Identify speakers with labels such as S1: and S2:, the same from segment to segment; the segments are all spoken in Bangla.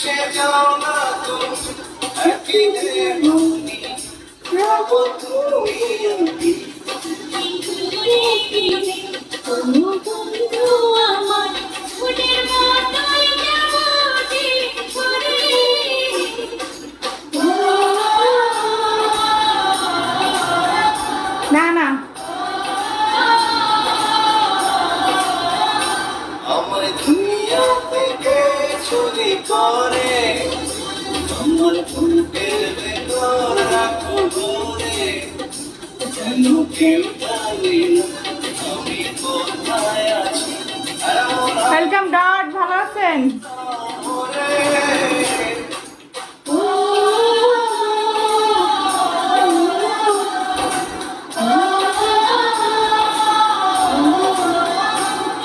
S1: ভেসে যাও না তুমি একই দেবনি রব তুমি আমি
S2: দূরে দূরে কোনো বন্ধু আমার ফুলের মতোই যাবতে পড়ে
S3: না না
S1: আমার দুনিয়া থেকে চুরি করে আমার বুকের ভেতর রাখো ধরে যেন কেউ জানে না আমি কোথায় আছি এমন
S3: ওয়েলকাম ডট, ভালো আছেন?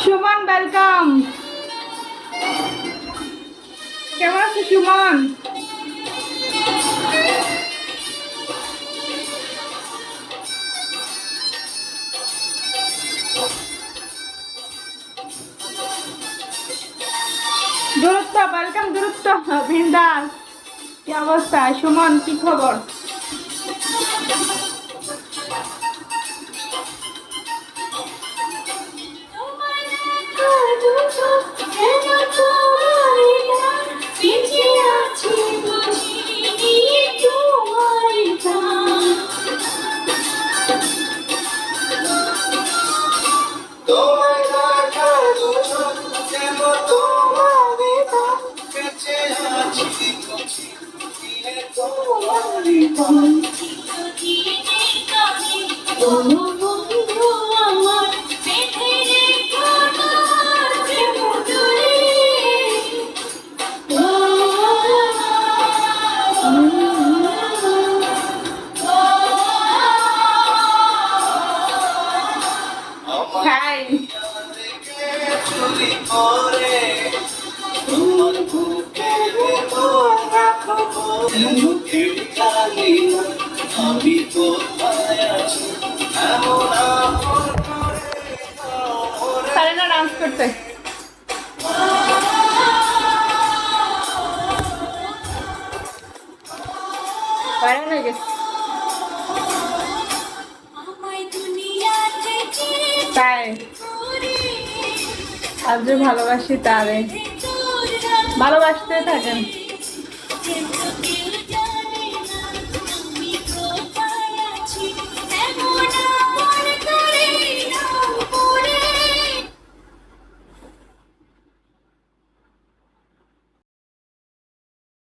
S3: সুমন ওয়েলকাম। কেমন আছে সুমন? দূরত্ব ওয়েলকাম, দূরত্ব বিন্দাস। কি অবস্থা সুমন, কি খবর?
S2: তোমার দেখা দুটো যেন তোমারই গান বেঁচে আছে বুঝি নিয়ে তোমারই গান
S1: তোমায় দেখা দুটো যেন তোমারই দাম বেঁচে আছি বুঝি দিয়ে তোমারই দাম
S2: চিরদিনের কাছে কোনো বন্ধু আমার বেঁধে রেখো না প্রেম ডোরে
S1: আমার
S3: হাই
S1: থেকে চুরি করে তোমার বুকের ভেতর রাখো যেন কেউ জানে না আমি কোথায় আছি এমন আপন করে ওরে
S3: পারে না ডান্স করতে। পারে না গেছে
S2: আমায় দুনিয়া থেকে
S3: তাই
S2: দূরে
S3: আজ যে ভালোবাসি তারে
S2: দূর রাখো
S3: ভালোবাসতে থাকেন।
S2: যেন কেউ